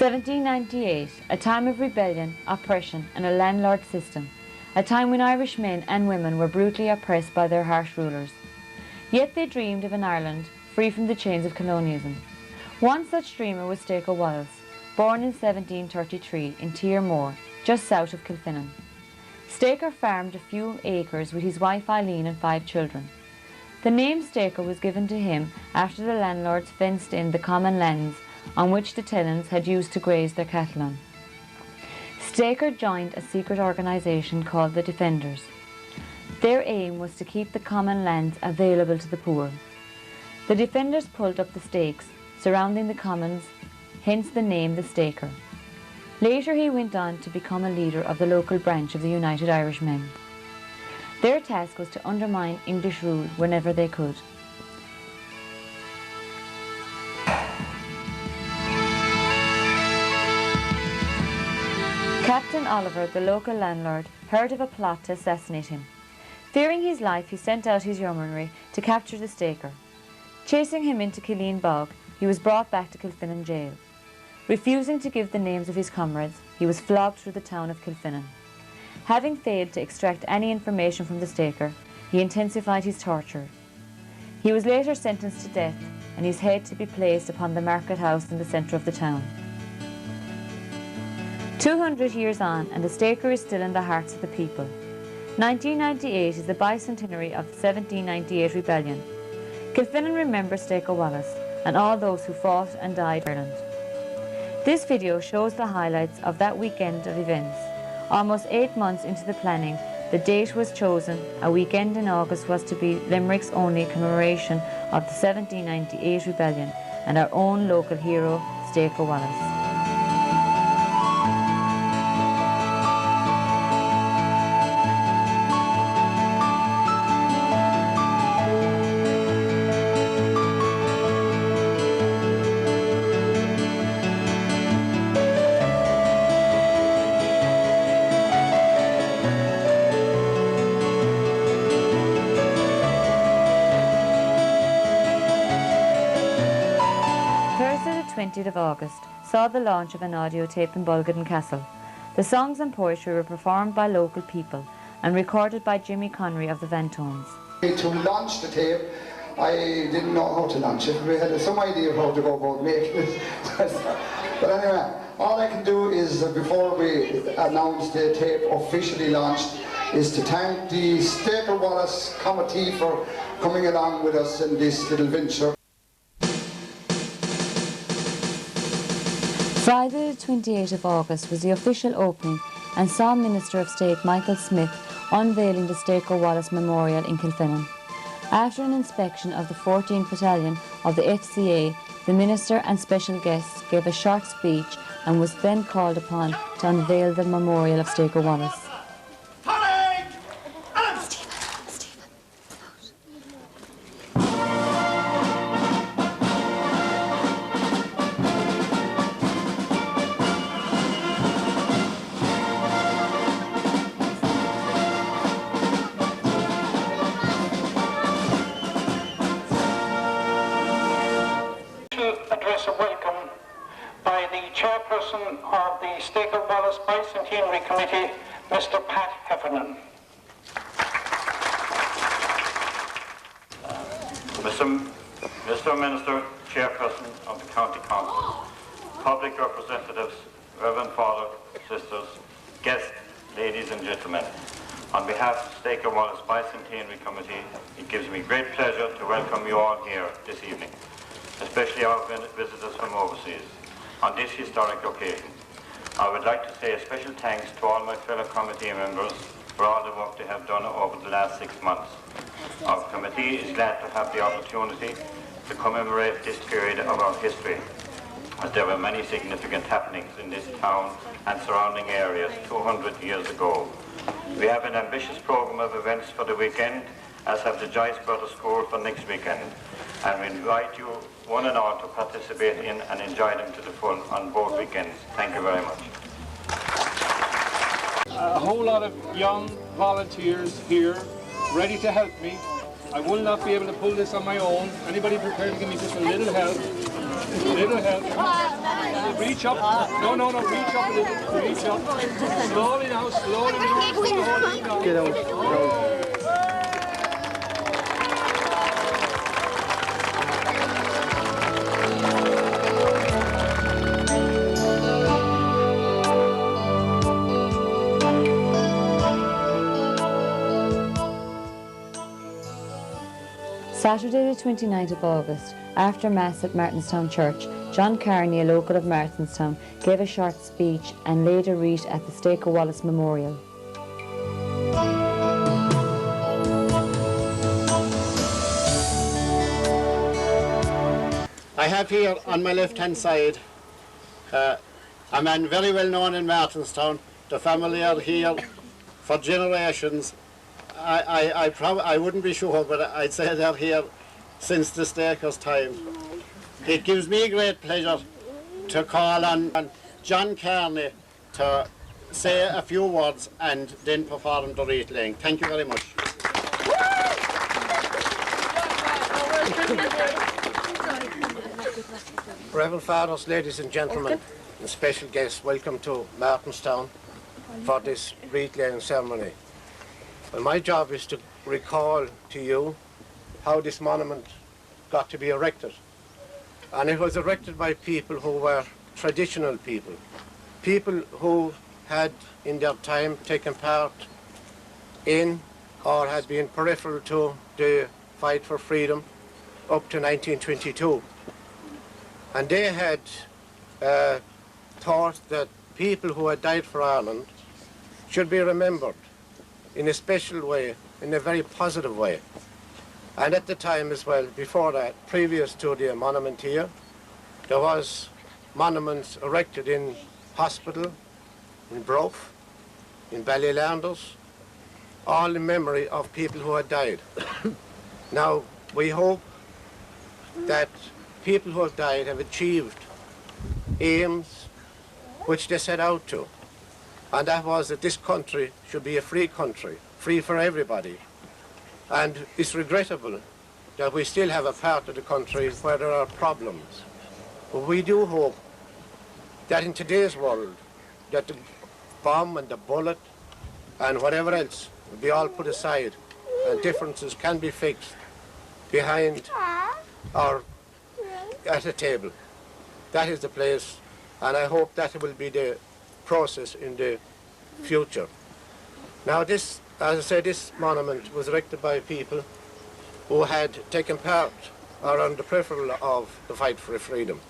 1798, a time of rebellion, oppression and a landlord system, a time when Irish men and women were brutally oppressed by their harsh rulers. Yet they dreamed of an Ireland free from the chains of colonialism. One such dreamer was Staker Wallis, born in 1733 in Tiermore, just south of Kilfinnan. Staker farmed a few acres with his wife Eileen and 5 children. The name Staker was given to him after the landlords fenced in the common lands on which the tenants had used to graze their cattle on. Staker joined a secret organisation called the Defenders. Their aim was to keep the common lands available to the poor. The Defenders pulled up the stakes surrounding the commons, hence the name the Staker. Later he went on to become a leader of the local branch of the United Irishmen. Their task was to undermine English rule whenever they could. Captain Oliver, the local landlord, heard of a plot to assassinate him. Fearing his life, he sent out his yeomanry to capture the Staker. Chasing him into Killeen Bog, he was brought back to Kilfinnan jail. Refusing to give the names of his comrades, he was flogged through the town of Kilfinnan. Having failed to extract any information from the Staker, he intensified his torture. He was later sentenced to death and his head to be placed upon the market house in the centre of the town. 200 years on, and the Staker is still in the hearts of the people. 1998 is the bicentenary of the 1798 rebellion. Kilfinnan remembers Staker Wallis and all those who fought and died for Ireland. This video shows the highlights of that weekend of events. Almost 8 months into the planning, the date was chosen. A weekend in August was to be Limerick's only commemoration of the 1798 rebellion and our own local hero, Staker Wallis. Thursday the 20th of August saw the launch of an audio tape in Bulgadin Castle. The songs and poetry were performed by local people and recorded by Jimmy Connery of the Vantones. To launch the tape, I didn't know how to launch it. We had some idea of how to go about making it. But anyway, all I can do is, before we announce the tape officially launched, is to thank the Staker Wallis committee for coming along with us in this little venture. Friday the 28th of August was the official opening and saw Minister of State Michael Smith unveiling the Staker Wallis Memorial in Kilfinnan. After an inspection of the 14th Battalion of the FCA, the Minister and special guests gave a short speech and was then called upon to unveil the memorial of Staker Wallis. Address of welcome by the chairperson of the Staker Wallis Bicentenary Committee, Mr. Pat Heffernan. Mr. Minister, chairperson of the County Council, public representatives, Reverend Father, sisters, guests, ladies and gentlemen, on behalf of the Staker Wallis Bicentenary Committee, it gives me great pleasure to welcome you all here this evening, especially our visitors from overseas, on this historic occasion. I would like to say a special thanks to all my fellow committee members for all the work they have done over the last 6 months. Our committee is glad to have the opportunity to commemorate this period of our history, as there were many significant happenings in this town and surrounding areas 200 years ago. We have an ambitious program of events for the weekend, as have the Joyce Brothers School for next weekend, and we invite you one and all to participate in and enjoy them to the full on both weekends. Thank you very much. A whole lot of young volunteers here ready to help me I will not be able to pull this on my own. Anybody prepared to give me just a little help? Little help. Reach up. No, reach up a little. Reach up. Slowly now, slowly now, slowly now. Get out. Saturday the 29th of August, after Mass at Martinstown Church, John Carney, a local of Martinstown, gave a short speech and laid a wreath at the stake of Wallis Memorial. I have here on my left-hand side a man very well known in Martinstown. The family are here for generations. I wouldn't be sure, but I'd say they're here since the staker's time. It gives me great pleasure to call on John Carney to say a few words and then perform the wreath laying. Thank you very much. Reverend Fathers, ladies and gentlemen, and special guests, welcome to Martinstown for this wreath laying ceremony. Well, my job is to recall to you how this monument got to be erected. And it was erected by people who were traditional people, people who had in their time taken part in or had been peripheral to the fight for freedom up to 1922. And they had thought that people who had died for Ireland should be remembered in a special way, in a very positive way. And at the time as well, before that, previous to the monument here, there was monuments erected in Hospital, in Brough, in Ballylanders, all in memory of people who had died. Now, we hope that people who have died have achieved aims which they set out to. And that was that this country should be a free country, free for everybody. And it's regrettable that we still have a part of the country where there are problems. But we do hope that in today's world, that the bomb and the bullet and whatever else will be all put aside and differences can be fixed behind or at a table. That is the place, and I hope that will be the process in the future. Now this, as I said, this monument was erected by people who had taken part or on the peripheral of the fight for freedom.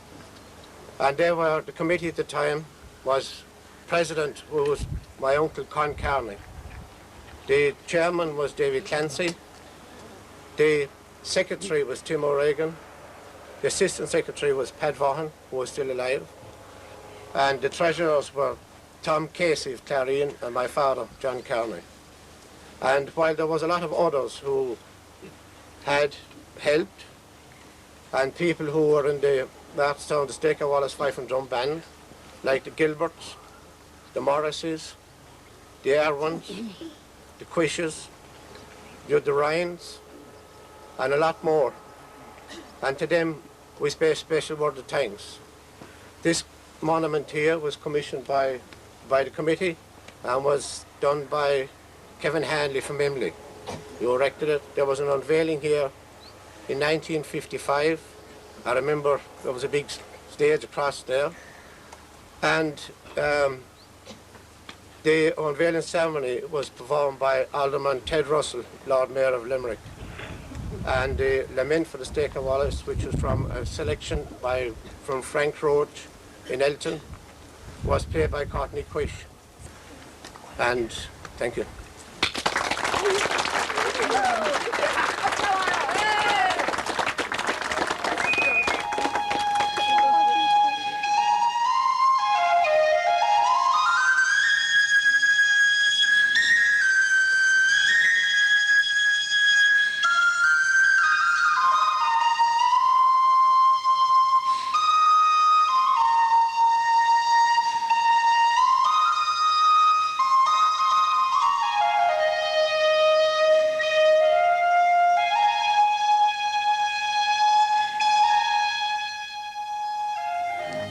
And they were, the committee at the time was president, who was my uncle Con Carney. The chairman was David Clancy. The secretary was Tim O'Regan. The assistant secretary was Pat Vaughan, who was still alive. And the treasurers were Tom Casey of Clarion and my father, John Carney. And while there was a lot of others who had helped, and people who were in the Martinstown, the Stake of Wallis Fife and Drum Band, like the Gilberts, the Morrises, the Irwins, the Quishes, the Ryans, and a lot more. And to them, we pay a special word of thanks. This monument here was commissioned by the committee and was done by Kevin Hanley from Emly. He erected it. There was an unveiling here in 1955. I remember there was a big stage across there. And the unveiling ceremony was performed by Alderman Ted Russell, Lord Mayor of Limerick. And the lament for the Stake of Wallis, which was from a selection from Frank Roach in Elton, was played by Courtney Quish. And thank you.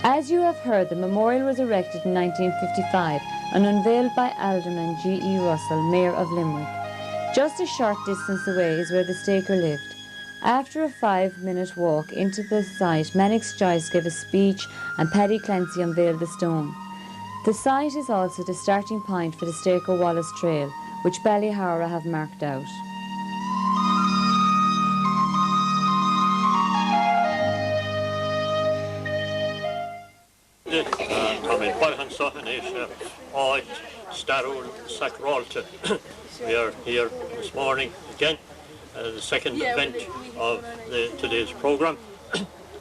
As you have heard, the memorial was erected in 1955 and unveiled by Alderman G.E. Russell, Mayor of Limerick. Just a short distance away is where the staker lived. After a 5-minute walk into the site, Mannix Joyce gave a speech and Paddy Clancy unveiled the stone. The site is also the starting point for the Staker Wallis Trail, which Ballyhowra have marked out. We are here this morning again, the second event of today's programme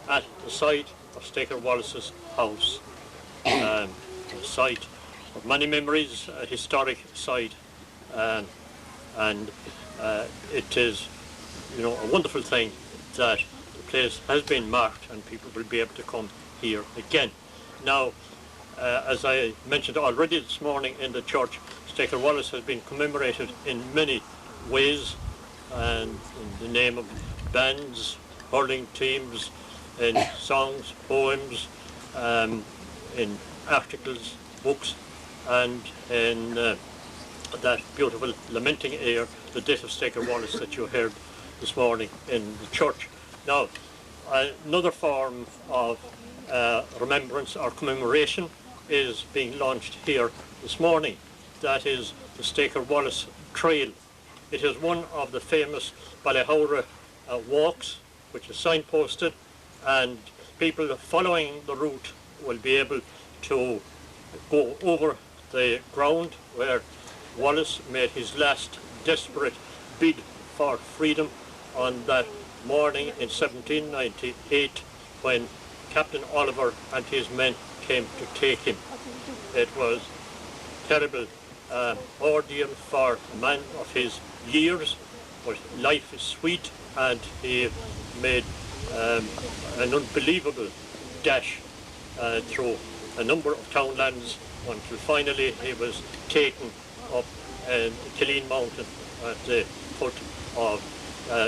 at the site of Staker Wallis's house. A site of many memories, a historic site, and it is, you know, a wonderful thing that the place has been marked and people will be able to come here again. Now, as I mentioned already this morning in the church, Staker Wallis has been commemorated in many ways, and in the name of bands, hurling teams, in songs, poems, in articles, books, and in that beautiful lamenting air, the death of Staker Wallis that you heard this morning in the church. Now, another form of remembrance or commemoration is being launched here this morning. That is the Staker Wallis Trail. It is one of the famous Ballyhowra walks, which is signposted, and people following the route will be able to go over the ground where Wallis made his last desperate bid for freedom on that morning in 1798 when Captain Oliver and his men came to take him. It was terrible ordeal for a man of his years, but life is sweet, and he made an unbelievable dash through a number of townlands until finally he was taken up the Killeen Mountain at the foot of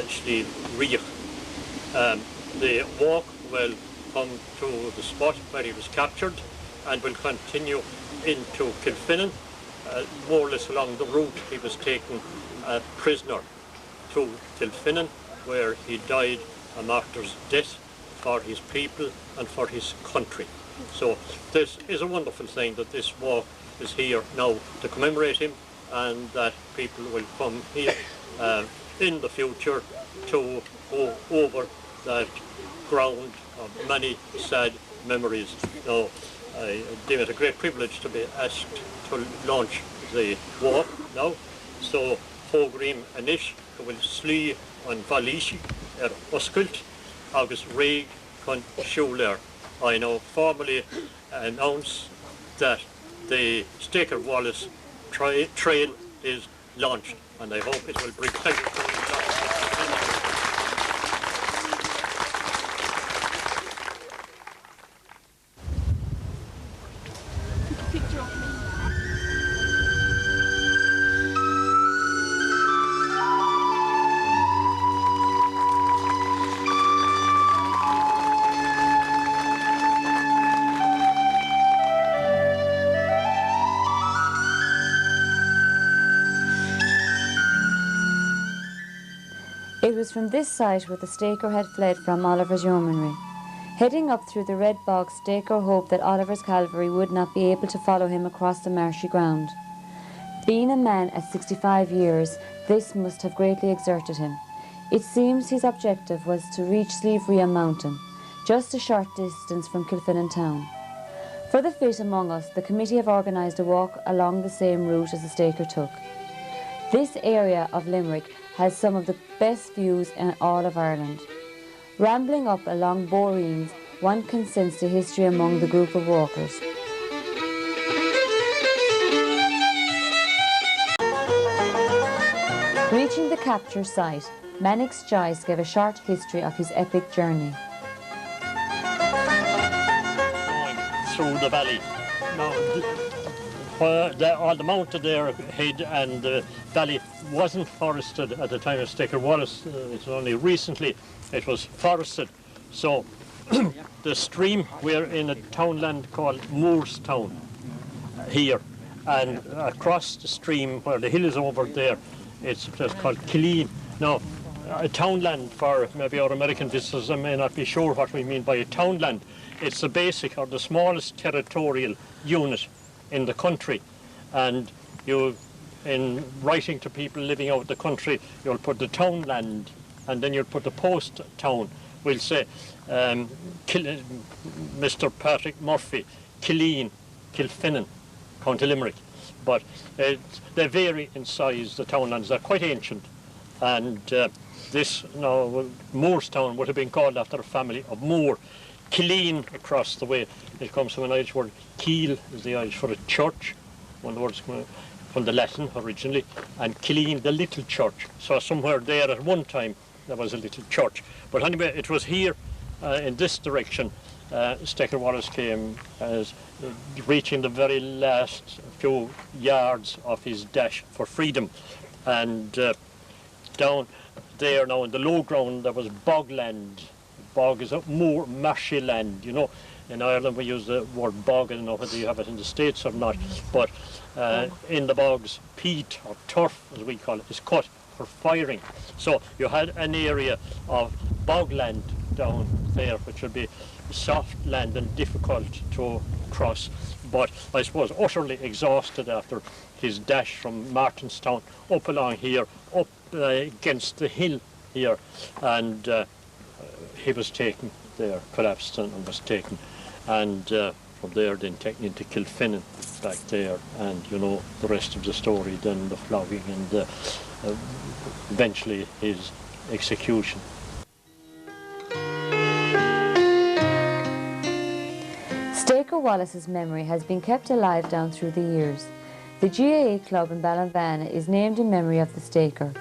Slieve Reach. The walk will come to the spot where he was captured and will continue into Kilfinnan. More or less along the route he was taken prisoner to Kilfinnan, where he died a martyr's death for his people and for his country. So this is a wonderful thing that this walk is here now to commemorate him, and that people will come here in the future to go over that ground of many sad memories. Now, I deem it a great privilege to be asked to launch the walk now. So, Fogrim Anish, who will slee on Wallis Oscult, August Raig con Schuler. I now formally announce that the Staker Wallis trail is launched, and I hope it will bring pleasure to you. It was from this site where the Staker had fled from Oliver's yeomanry. Heading up through the red bog, Staker hoped that Oliver's cavalry would not be able to follow him across the marshy ground. Being a man at 65 years, this must have greatly exerted him. It seems his objective was to reach Slieve Reach Mountain, just a short distance from Kilfinnan town. For the fit among us, the committee have organised a walk along the same route as the Staker took. This area of Limerick has some of the best views in all of Ireland. Rambling up along Boreens, one can sense the history among the group of walkers. Reaching the capture site, Mannix Joyce gave a short history of his epic journey. Through the valley. Now, where all the mountain there head and the valley wasn't forested at the time of Staker Wallis. It's only recently it was forested. So the stream, we're in a townland called Moorestown here, and across the stream where the hill is over there, it's a place called Killeen. Now, a townland, for maybe our American visitors, I may not be sure what we mean by a townland. It's the basic or the smallest territorial unit in the country, and you, in writing to people living out the country, you'll put the townland and then you'll put the post town. We'll say Mr. Patrick Murphy, Killeen, Kilfinnan, County Limerick. But they vary in size, the townlands. They're quite ancient. And this, now, Moorestown would have been called after a family of Moore. Killeen, across the way, it comes from an Irish word. Keel is the Irish for a church. One of the words from the Latin originally. And Killeen, the little church. So somewhere there at one time, there was a little church. But anyway, it was here in this direction Staker Wallis came as reaching the very last few yards of his dash for freedom. And down there now in the low ground there was bogland. Bog is a more marshy land, you know. In Ireland we use the word bog, I don't know whether you have it in the States or not, but in the bogs, peat or turf as we call it is cut for firing. So you had an area of bogland down there which would be soft land and difficult to cross, but I suppose utterly exhausted after his dash from Martinstown up along here, up against the hill here, and he was taken there, collapsed and was taken, and from there then taken into Kilfinnan back there, and you know the rest of the story, then the flogging and eventually his execution. Staker Wallis's memory has been kept alive down through the years. The GAA club in Ballinvana is named in memory of the Staker.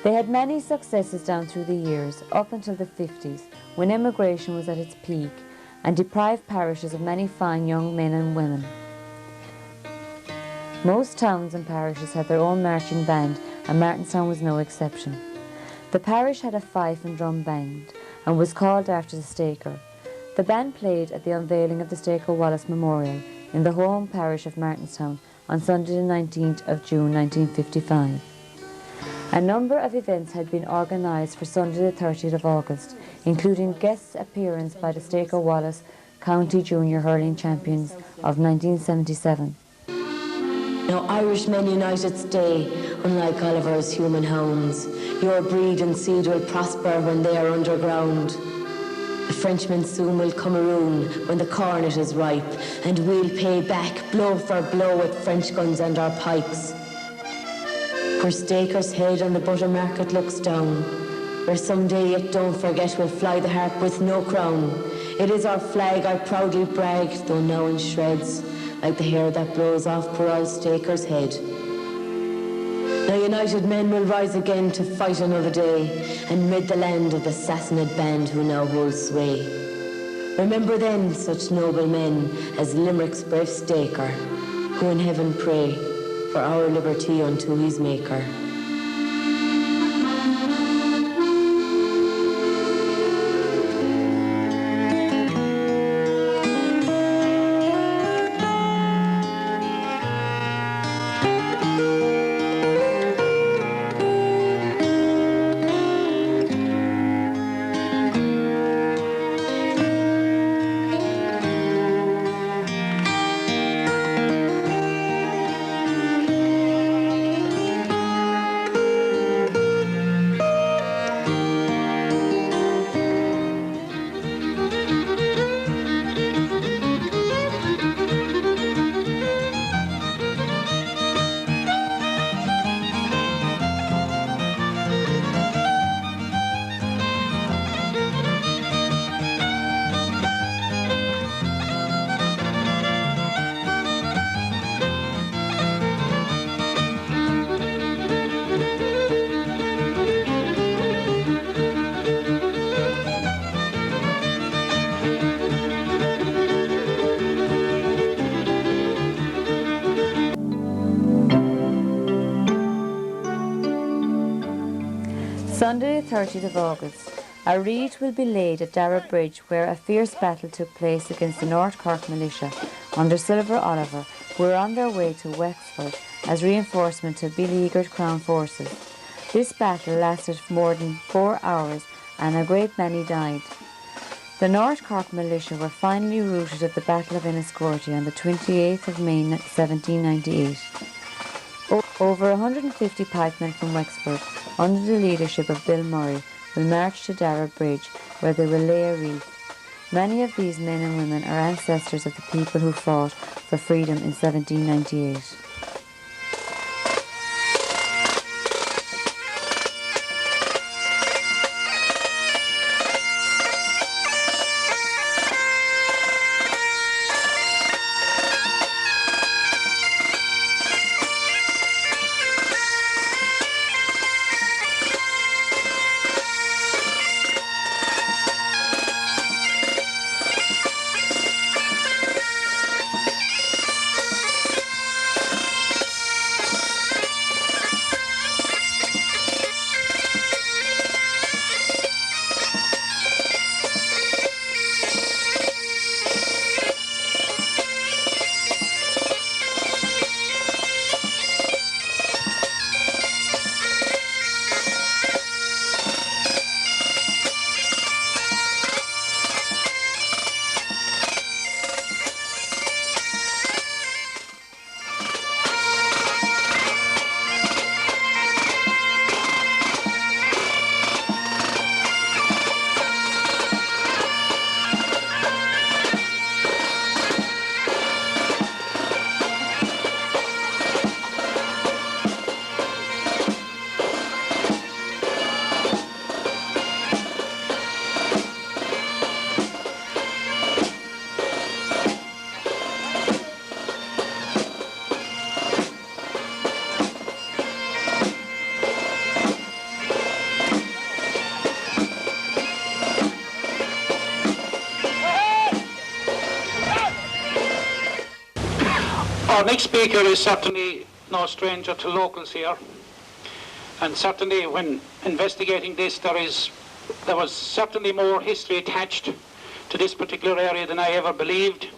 They had many successes down through the years, up until the 50s, when immigration was at its peak and deprived parishes of many fine young men and women. Most towns and parishes had their own marching band, and Martinstown was no exception. The parish had a fife and drum band and was called after the Staker. The band played at the unveiling of the Staker Wallis Memorial in the home parish of Martinstown on Sunday the 19th of June 1955. A number of events had been organised for Sunday the 30th of August, including guest appearance by the Staker Wallis County Junior Hurling Champions of 1977. Now Irishmen united stay, unlike Oliver's human hounds. Your breed and seed will prosper when they are underground. The Frenchmen soon will come maroon when the cornet is ripe, and we'll pay back blow for blow with French guns and our pikes. Where Staker's head on the butter market looks down, where someday yet don't forget will fly the harp with no crown. It is our flag I proudly brag, though now in shreds, like the hair that blows off poor old Staker's head. Now united men will rise again to fight another day, and rid the land of the Sassanid band who now hold sway. Remember then such noble men as Limerick's brave Staker, who in heaven pray for our liberty unto his Maker. Sunday the 30th of August, A wreath will be laid at Dara Bridge, where a fierce battle took place against the North Cork militia under Silver Oliver, who were on their way to Wexford as reinforcement to beleaguered Crown forces. This battle lasted for more than 4 hours and a great many died. The North Cork militia were finally routed at the Battle of Enniscorthy on the 28th of May 1798. Over 150 pikemen from Wexford, under the leadership of Bill Murray, will march to Dara Bridge, where they will lay a wreath. Many of these men and women are ancestors of the people who fought for freedom in 1798. Our next speaker is certainly no stranger to locals here, and certainly when investigating this there was certainly more history attached to this particular area than I ever believed,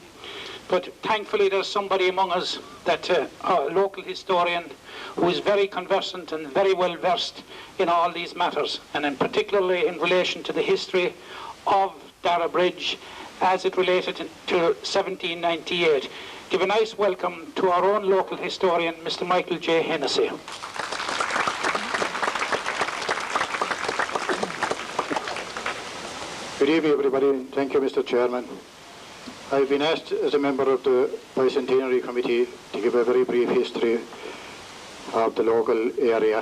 but thankfully there's somebody among us, that a local historian who is very conversant and very well versed in all these matters, and in particularly in relation to the history of Dara Bridge as it related to 1798. Give a nice welcome to our own local historian, Mr. Michael J. Hennessy. Good evening, everybody. Thank you, Mr. Chairman. I've been asked as a member of the Bicentenary Committee to give a very brief history of the local area.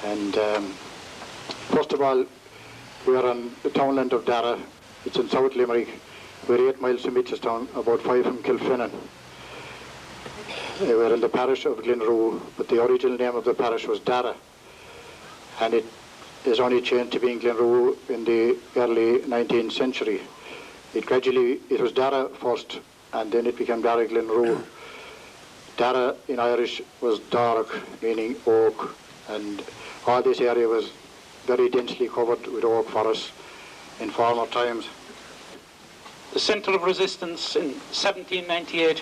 And first of all, we are on the townland of Dara. It's in South Limerick. We're 8 miles from Mitchelstown, about 5 from Kilfennan. We're in the parish of Glenroe, but the original name of the parish was Dara. And it is only changed to being Glenroe in the early 19th century. It was Dara first, and then it became Dara Glenroe. Dara in Irish was Darg, meaning oak, and all this area was very densely covered with oak forests in former times. The centre of resistance in 1798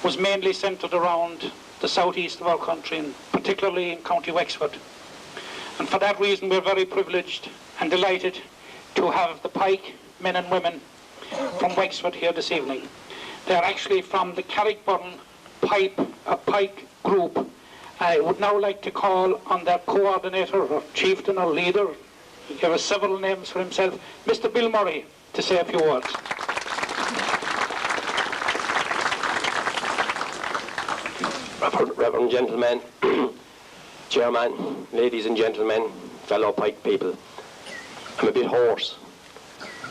was mainly centred around the southeast of our country, and particularly in County Wexford. And for that reason we're very privileged and delighted to have the pike men and women from Wexford here this evening. They're actually from the Carrickburn pike group. I would now like to call on their coordinator or chieftain or leader, he gave us several names for himself, Mr. Bill Murray, to say a few words. Reverend gentlemen, Chairman, ladies and gentlemen, fellow pike people, I'm a bit hoarse,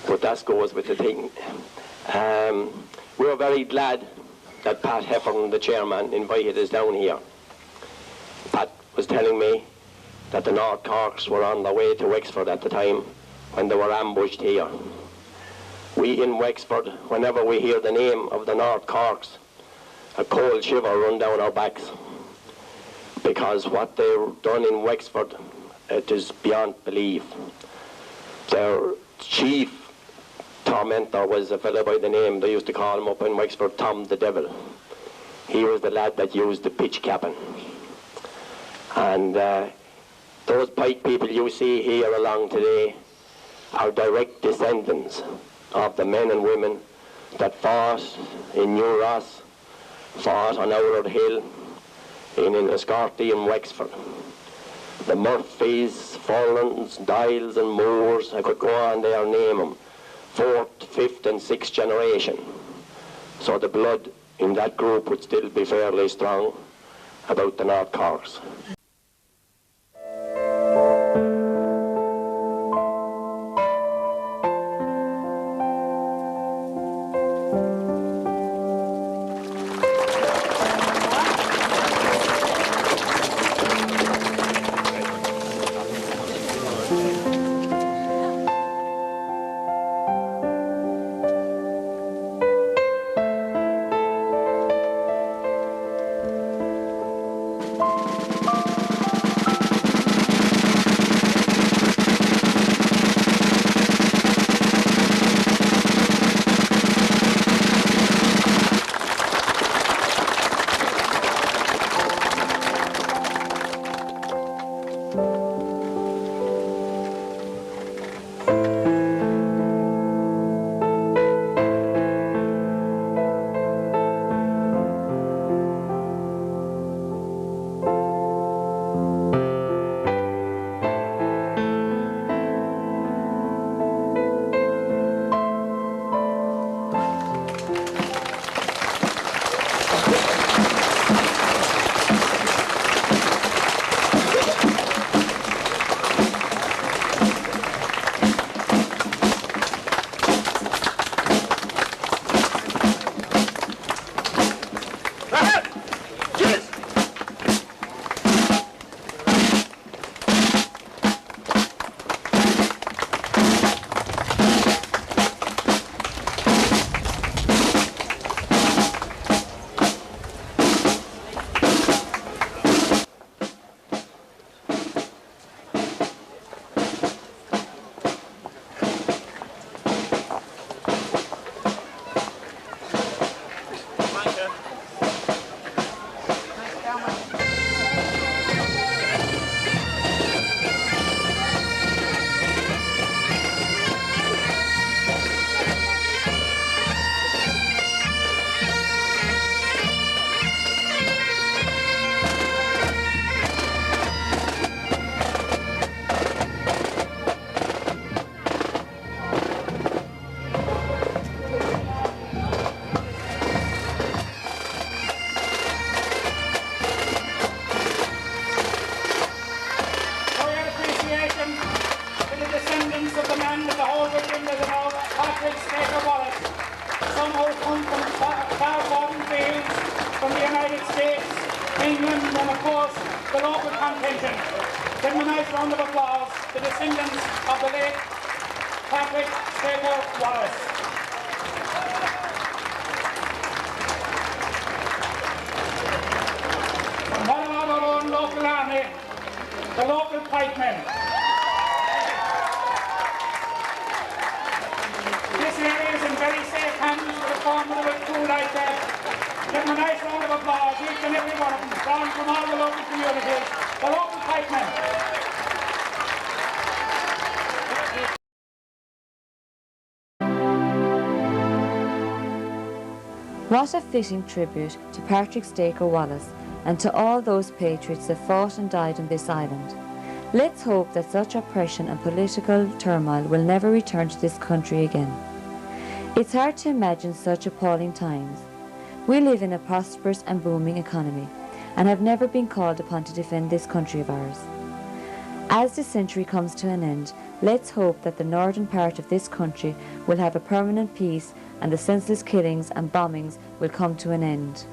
but that goes with the thing. We're very glad that Pat Heffern, the chairman, invited us down here. Pat was telling me that the North Corks were on their way to Wexford at the time when they were ambushed here. We in Wexford, whenever we hear the name of the North Corks, a cold shiver run down our backs, because what they've done in Wexford, it is beyond belief. their chief tormentor was a fellow by the name, they used to call him up in Wexford, Tom the Devil. He was the lad that used the pitch capping. And those pike people you see here along today are direct descendants of the men and women that fought in New Ross, fought on Outward Hill, in Enniscorthy and Wexford. The Murphys, Furlons, Dials and Moores, I could go on there and name them, 4th, 5th and 6th generation. So the blood in that group would still be fairly strong about the North Corks. England, and of course the local contingent. Give them a nice round of applause, the descendants of the late Patrick Staker Wallis. And what about our own local army, the local pikemen? This area is in very safe hands with a formidable crew like that. Give them a nice round of applause, each and every one of them, drawn from all the local communities, the local pikemen. What a fitting tribute to Patrick Staker Wallis and to all those patriots that fought and died on this island. Let's hope that such oppression and political turmoil will never return to this country again. It's hard to imagine such appalling times. We live in a prosperous and booming economy and have never been called upon to defend this country of ours. As this century comes to an end, let's hope that the northern part of this country will have a permanent peace and the senseless killings and bombings will come to an end.